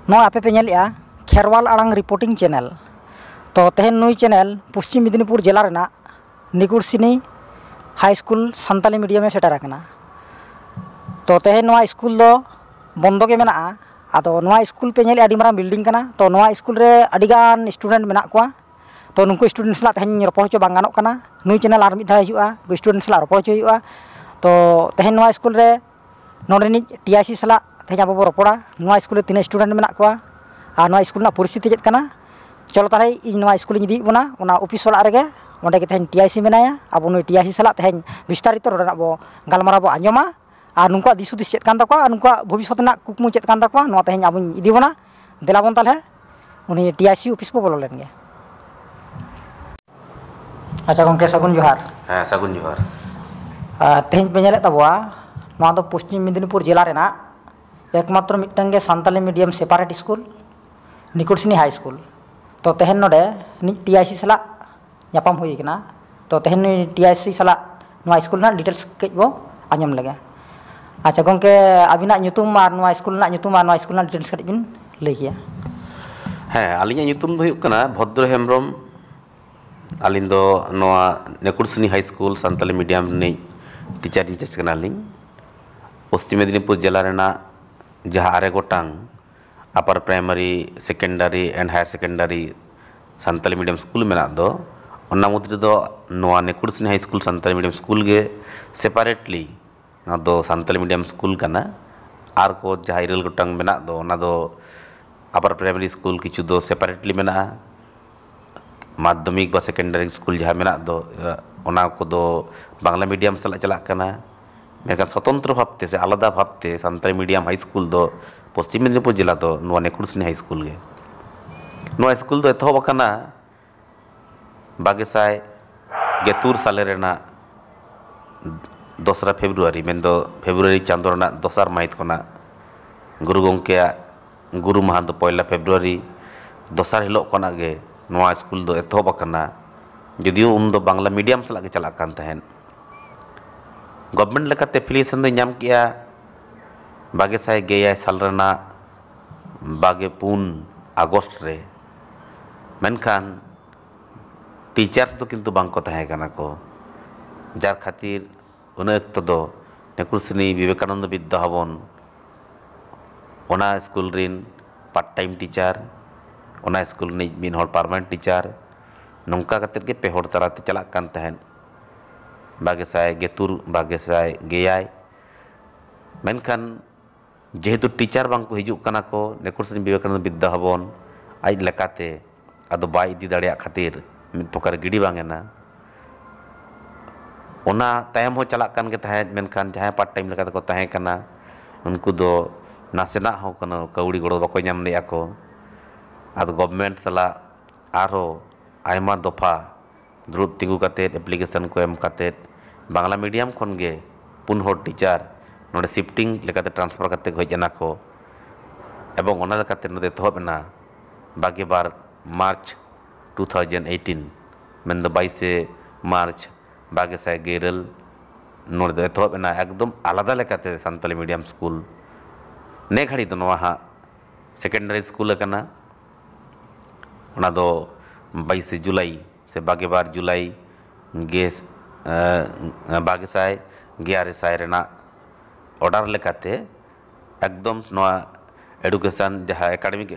ᱱᱚᱣᱟ ᱟᱯᱮ ᱯᱮ ᱧᱮᱞᱮᱜᱼᱟ ᱠᱷᱮᱨᱣᱟᱞ ᱟᱲᱟᱝ ᱨᱤᱯᱳर्टिंग ᱪᱮᱱᱮᱞ। तो तेहन नुई चैनल पश्चिम मेदिनीपुर जिला Raina निकुड़सिनी high school Santali medium में सेटर आकना। तो तेहन नोआ स्कूल दो बंदो के मेना आदो नोआ स्कूल पे नेल आडी मारांग बिल्डिंग कना। तो नोआ स्कूल रे आडीगान स्टूडेंट मेना कोआ। तो नुकु स्टूडेंट सला तेहन रपड़ हचो बांग गानोग कना। नुई चैनल आर मिद धाव हिजुआ स्टूडेंट सला रपड़ हचो हुआ। तो तेहन नोआ स्कूल रे नोडेनी टीआईसी सला तेहन आबो बो रपड़ा नोआ स्कूल रे तीन स्टूडेंट मेना कोआ आ नोआ स्कूल ना परिस्थिति चेद कना। चलो ताले इन नोआ स्कूल इदी बना ओना ऑफिस ओड़ा रेगे ओंडे के तेहन टीआईसी मेनाया। आबो नुई टीआईसी सला तेहन विस्तारित रोडना बो गालमारा बो आंजमा और नुका दिसुदिस चेद कान ताकोआ नुका भविष्यत ना कुकमु चेद कान ताकोआ नोआ तेहन आबो इदी बना देलाबन ताले उनी टीआईसी ऑफिस बो बोलो लेन गे। अच्छा गंके सगुन जोहार। हाँ सगुन जोहार। तेहन पे नेले तबवा नोआ दो पश्चिम मेदिनीपुर जिला रेना एकमात्र मिटंग गे Santali medium separate school Nikursini high school. तो तेहन नोडे नि टीआईसी सला ᱧᱟᱯᱟᱢ हुई कना। तो तेहन टीआईसी सला नोआ स्कूल ना डिटेल्स कज बो आंजम लगे। अच्छा गंके अबिना ᱧᱩᱛᱩᱢ और नोआ स्कूल ना ᱧᱩᱛᱩᱢ और नोआ स्कूल ना डिटेल्स कज बिन लई किया। हाँ आलिया ᱧᱩᱛᱩᱢ दो हुयुग कना भद्र हेम्ब्रम। आलिन दो नोआ Nikursini high school Santali medium नि टीचर इंचार्ज कना लिंग। पश्चिम मेदिनीपुर जिला रेना जहाँ आरे गोटांग upper primary secondary and higher secondary Santali medium school मेना दो ओना मुद्रे दो नोआ Nikursini high school Santali medium school गे सेपारेटली ना दो सान्ताली मीडियम स्कूल कना। आर को जहाँ इरल गोटांग मेना दो ओना दो अपर प्राइमरी स्कूल किछु दो सेपारेटली मेना। माध्यमिक बा सेकेंडरी स्कूल जहाँ मेना दो ओना को दो बांग्ला मीडियम सला चला कना। मेखान स्वतंत्र भावते से आलादा भावते सान्ताली मीडियम हाई स्कूल दो पश्चिम मेदिनीपुर जिला दो नोआ निकुड़सिनी हाई स्कूल गे। नोआ स्कूल दो एतहब आकाना 2023 साले रेना 2 फेब्रुआरी मेन दो फेब्रुआरी चांदो रेना 2 माहित कोना गुरु गंके गुरु माहा दो 1 फेब्रुआरी 2 हिलो कोना गे नोआ स्कूल दो एतहब आकाना। जदियो उन दो बांग्ला मीडियम सला गे चला कान तहन गवर्नमेंट लेकाते एफिलिएशन दो नाम किया 2023 साल रेना 24 अगस्त रे। मेनखान टीचर्स तो किंतु बांको तहे कना को जार खातिर उन अक्तो दो निकुड़सिनी विवेकानंद विद्या भवन ओना स्कूल रिन पार्ट टाइम टीचर ओना स्कूल नि मिन हर परमानेंट टीचर नौका कतेर के पे हर तराते चला कान तहन 2023 मेनखान जेहेतु टीचर बांको हिजुग कना को निकुड़सिनी विवेकानंद विद्या भवन आज लेकाते आदो बाय इदी दाड़िया खातिर मिद प्रकार गिडी बांगेना ओना तायम हो चला कान के तहे मेनखान जहां पार्ट टाइम लेकाते को तहे कना उनको दो नासेना हो कनो कौड़ी गड़ो बाको नाम ले आको। आदो गवर्नमेंट सला आरो आयमा दफा द्रुत तिंगु काते एप्लीकेशन को एम काते बांग्ला मीडियम खन गे 4 हर टीचर नोडे शिफ्टिंग लेकाते ट्रांसफर काते हज एना को एवं ओना लेकाते नोडे तहबना 22 मार्च 2018 मेन दो 22 मार्च 2023 नोडे एतहबना एकदम आलादा लेकाते सान्ताली मीडियम स्कूल ने घड़ी दो नोआ हा सेकेंडरी स्कूल कना। ओना दो 22 जुलाई से 22 जुलाई गेस 2011 रेना ऑर्डर लेकाते एकदम नोआ एडुकेशन जहाँ एकेडमिक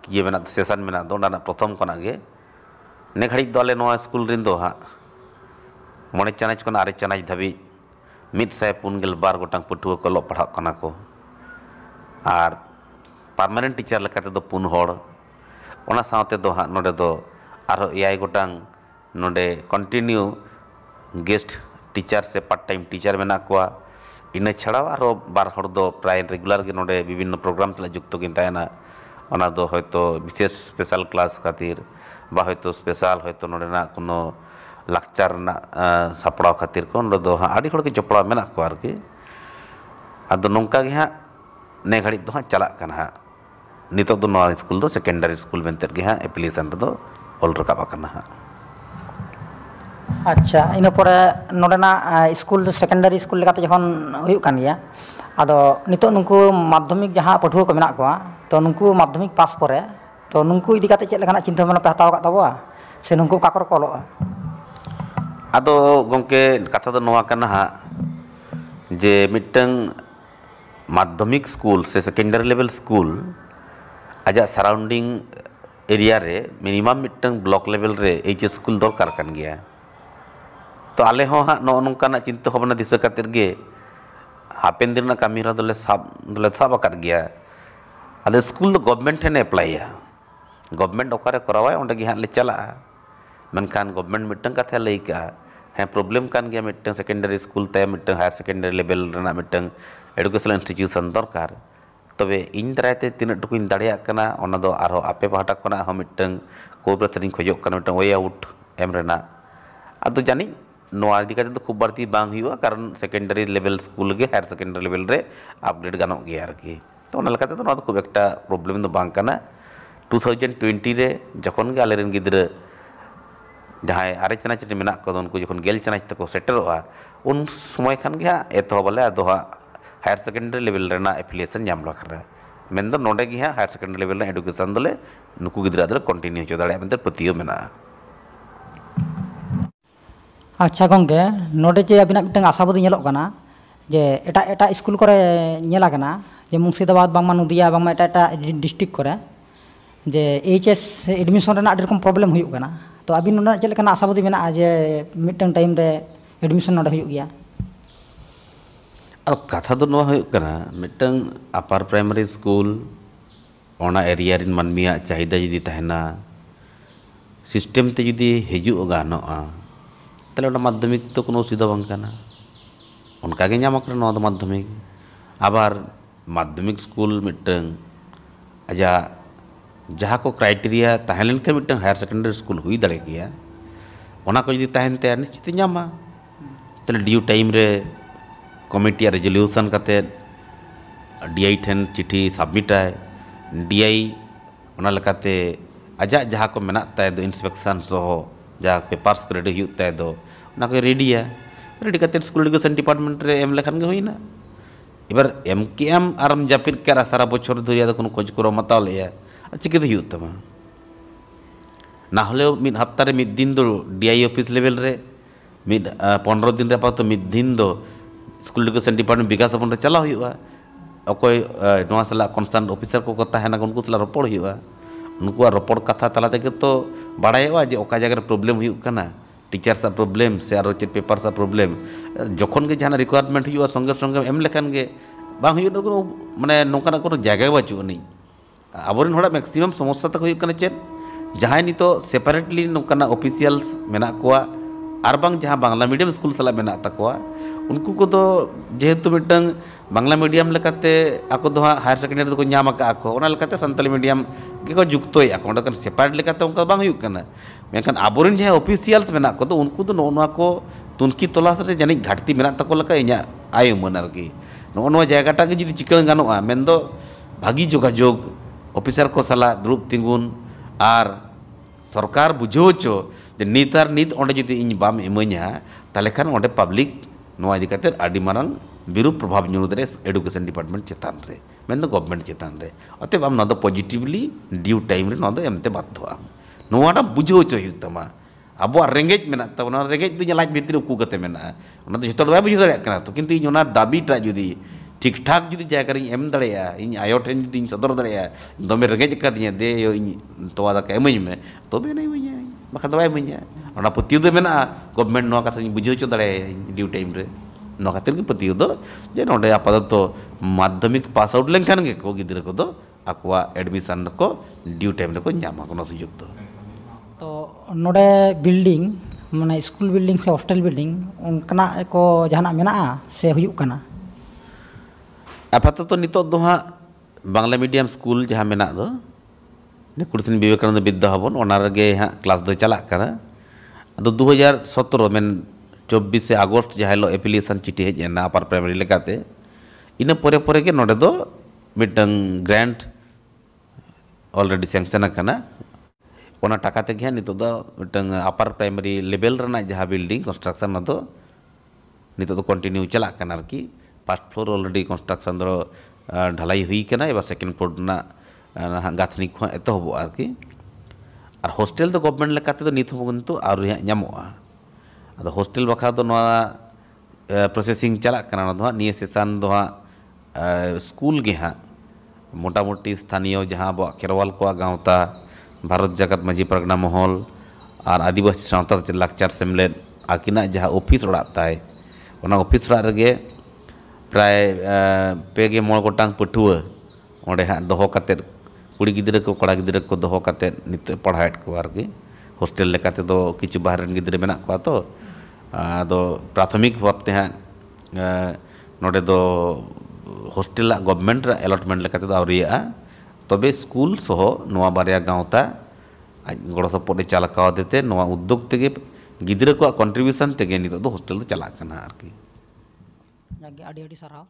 ये मेना सेशन मेना दो ना प्रथम खना गे ने घड़ी दो आले नोआ स्कूल रिन दो हाँ 9 चानाच खन 8 चानाच धाबी 142 गोटांग पठुआ को लोग पढ़ा कना को और परमानेंट टीचर लेकाते दो 4 हर ओना सावते दो हाँ नोडे दो आरो 8 गोटांग नोडे कंटिन्यू गेस्ट टीचर से पार्ट टाइम टीचर मेना कोआ इन छाड़ा आरो 2 हर दो प्राय रेगुलर के नोडे विभिन्न प्रोग्राम तला जुक्त किन तायना ओना दो हयतो विशेष स्पेशल क्लास खातिर बा हयतो स्पेशल हयतो नोडे ना कोनो लाक्चर ना सापड़ाव खातिर को नोडे दो हाँ आडी हड़ के जपड़ा मेना को आरकी आदो नोंका गे हाँ ने घड़ी दो हाँ चला कना हाँ नितो दो नोआ स्कूल दो सेकेंडरी स्कूल मेनते गे हाँ एप्लीकेशन दो ऑल रकाब कना हाँ। अच्छा इन परे नोडेना स्कूल सेकेंडरी स्कूल लेकाते जखन हुयुग कान गया आदो नितो नुकु माध्यमिक जहाँ पठुआ को मेना कोआ तो नुकु माध्यमिक पास परे तो नुकु इदी काते चेक लेकाना चिंता भावना पे हताव कात ताबोआ से नुकु का को ऑलोआ आदो गंके कथा दो नोआ कना हा जे मिटंग माध्यमिक स्कूल से सेकेंडरी लेवल स्कूल आजा सराउंडिंग एरिया रे मिनिमम मिटंग ब्लॉक लेवल रे एच स्कूल दरकार कान गया तो आले हो हा नो नोंकाना चिंता भावना दिशा खातिर गे हापेन दिन कमी दोले साब आकाद गया आले स्कूल गवर्नमेंट ठेन एप्लाइया गवर्नमेंट ओकारे करावा ओंडे गे हां ले चला मनखान गवर्नमेंट मिटंग कथा लई का है प्रॉब्लम कान गया मिटंग सेकेंडरी स्कूल ते मिटंग हायर सेकेंडरी लेवल रेना मिटंग एडुकेशन इंस्टीट्यूशन दरकार तबे इन दारायते तीना टुकुन दाड़िया कना ओना दो आरो आपे पाहटा खना हम मिटंग कोऑपरेशन खोजो कना मिटंग वे आउट एम रेना आदो जानी नोआ इदी काते तो खूब बाड़ती बांग हुआ कारण सेकेंडरी लेवल स्कूल गे हायर सेकेंडरी लेवल रे अपग्रेड गानो गया आरकी तो ओना लकाते तो नोआ तो खूब एकटा प्रॉब्लम दो बांग कना 2020 रे जखन गे आलेरेन गिद्रा जहाँ आरे चनाच मेना को उनको जखन गेल चनाच तक सेटरोआ उन समय खान गे एतहबाले आदो हायर सेकेंडरी लेवल रेना एफिलिएशन नाम लखरा मेन दो नोडे गे हायर सेकेंडरी लेवल रे एडुकेशन दोले नुकु गिद्रा दो कंटिन्यू हो दाड़े मेनते पतियो मेना अच्छा गंगे नोडे जे अबिना मिटंग आशाबदी नेलोग कना जे एटा एटा स्कूल करे नेला कना जे मुर्शिदाबाद बांगमा नदिया बांगमा एटा एटा डिस्ट्रिक्ट करे जे एचएस एडमिशन रेना अडी रकम प्रॉब्लम हुयुग कना तो अबिन नोना चेक लेकाना आशाबदी मेना जे मिटंग टाइम रे एडमिशन नोडे हुयुग गया अब कथा दो नोआ हुयुग कना मिटंग अपर प्राइमरी स्कूल ओना एरिया रिन मानमिया चाहिदा जुदी तहना सिस्टम ते जुदी हिजुग गानोआ तले ओना माध्यमिक तो कोनो सीधा बांग कना उनका गे नाम कर नोआ दो माध्यमिक आबार माध्यमिक स्कूल मिटंग आजा जहाँ को क्राइटेरिया तहलन के मिटंग हायर सेकेंडरी स्कूल हुई दड़े गया ओना को जुदी तहनते निश्चित नामा तले ड्यू टाइम रे कमिटी रेजोल्यूशन करते डीआई ठेन चिट्ठी सबमिट आए डीआई ओना लकाते आजा जहाँ को मेना ताय दो इंस्पेक्शन सह जहाँ पेपर्स को रेडी हुई ताय दो ओना को रेडिया रेडी करते स्कूल एडुकेशन डिपार्टमेंट रे एम लेखान गे हुईना एबार एम के एम आरम जापिर के सारा बछर धरिया दो कोनो खोज करो मताव लेया चिकेते हुई तमा ना हले मिद हफ्ता रे मिद दिन दो डीआई ऑफिस लेवल रे मिद 15 दिन रे पातो मिद दिन दो स्कूल एडुकेशन डिपार्टमेंट विकास भवन रे चला हुआ अकोय नोआ सला कॉन्सर्न ऑफिसर को कथा है ना उनको सला रपड़ हुआ उनको रपड़ कथा तला तक तो बाड़ायवा जे ओका जगह रे प्रॉब्लम हुई कना टीचर सा प्रॉब्लम से आरो चे पेपर सा प्रॉब्लम जखन गे जहां रिक्वायरमेंट हुआ संगे संगे एम लेखान गे बांग हुई दो माने नोकाना कोनो जगह बाचु नहीं आबोरिन होड़ा मैक्सिमम समस्या तक हुई कना चेन जहां नितो सेपरेटली नोकाना ऑफिशियल्स मेना कोआ आर बांग जहां बांग्ला मीडियम स्कूल सला मेना तकवा उनको को तो जेहेतु मिटंग बांग्ला मीडियम लेकाते आको दो हायर सेकेंडरी तो को नाम का आको ओना लेकाते संताली मीडियम के को जुक्तोय आको ओंडा कन सेपरेट लेकाते उनका बांग हुई कना मेकन आबोरिन जहां ऑफिशियल्स मेना को तो उनको तो नोना को तुनकी तलाश रे जानी घाटती मेना तको लका इया आयो मन आरकी नो जयगाटा के जुदी चिकन गानोआ मेनदो भागी जोगाजोग ऑफिसर को सला द्रुप तिंगुन आर सरकार बुझोचो जे नीतार नीत ओंडे जुदी इन बाम इमanya ताले खान ओंडे पब्लिक नोआ इदी काते आडी मारंग विरूप प्रभाव ᱧᱩᱨ दरे एडुकेशन डिपार्टमेंट चेतान रे मेन दो गवर्नमेंट चेतान रे अते बाम न दो पॉजिटिवली ड्यू टाइम रे न दो एमते बाध्य नोआटा बुझोचो हुई तमा अब रेंगेज मेना तबना रेंगेज दो लाज भितर उकू कते मेना ओना दो जतो बाय बुझ दरे कना तो किंतु इन ओना दाबीटा जुदी ठीक ठाक जुदी जायगा रे एम दड़ेया इन आयो ठेन जुदी इन सदर दड़ेया दमे रेंगेज कदिया दे यो इन तोवा दा के एमኝ में तबे नहीं मanya बाखा दबाय मanya ओना पतियो दो मेना गवर्नमेंट नो कथा बुझोचो दड़े ड्यू टाइम रे नो खातिर के पतियो दो जे नोडे आपाततो माध्यमिक पास आउट लेनखान गे को गिद्रा को दो आकवा एडमिशन को ड्यू टाइम रे को ᱧᱟᱢᱟ कोनो सुयोग दो तो नोडे बिल्डिंग माने स्कूल बिल्डिंग से हॉस्टल बिल्डिंग उनकना को जहाना मेना से हुयुग कना आपाततो नितो दो हा बांग्ला मीडियम स्कूल जहां मेना दो निकुड़सिन विवेकानंद विद्या भवन ओना रे हा क्लास दो चला कना अदो 2017 में 24 से अगस्त जहां लो एप्लीकेशन चिठी हेज ना अपर प्राइमरी लेकाते इन परे परे के नोडे दो मिटंग ग्रांट ऑलरेडी सैंक्शन कना ओना टाका ते घे नितो दो मिटंग अपर प्राइमरी लेवल रना जहां बिल्डिंग कंस्ट्रक्शन न दो नितो दो कंटिन्यू चला कना की फर्स्ट फ्लोर ऑलरेडी कंस्ट्रक्शन दो ढलाई हुई कना एबार सेकंड फ्लोर ना गाथनी को एतहबो आरकी और हॉस्टेल तो गवर्नमेंट लेकाते तो नित हो किंतु आउरी ᱧᱟᱢᱚᱜᱼᱟ अदो हॉस्टेल बखा तो नोआ प्रोसेसिंग चला कना दो निये सेशन दो स्कूल गे हाँ मोटामोटी स्थानीय जहाँ अब खेरवाल को गाँवता भारत जगत माझी परगना महल और आदिवासी सावता लाकचार सेमलेद आकिना जहाँ ऑफिस ओड़ाता है ओना ऑफिस ओड़ा रगे प्राय पेगे मोड़ गोटांग पटुआ ओंडे हाँ दोहो काते कुड़ी गिद्रा को कड़ा गिद्रा को दोहो काते नित पढ़ाएट को आरकी हॉस्टेल लेकाते दो किछु बाहर गिद्रा मेना को तो आदो प्राथमिक भाबते हाँ नोडे दो हॉस्टेल गवर्नमेंट अलॉटमेंट लेकाते दो आवरिया तबे स्कूल सह नोआ बारिया गाँवता गड़ो सपोर्ट चालका देते नोआ उद्योग तेगे गिद्रा को कंट्रीब्यूशन तेगे नितो दो हॉस्टेल तो चला कना आरकी ᱟᱹᱰᱤ ᱟᱹᱰᱤ ᱥᱟᱨᱦᱟᱣ।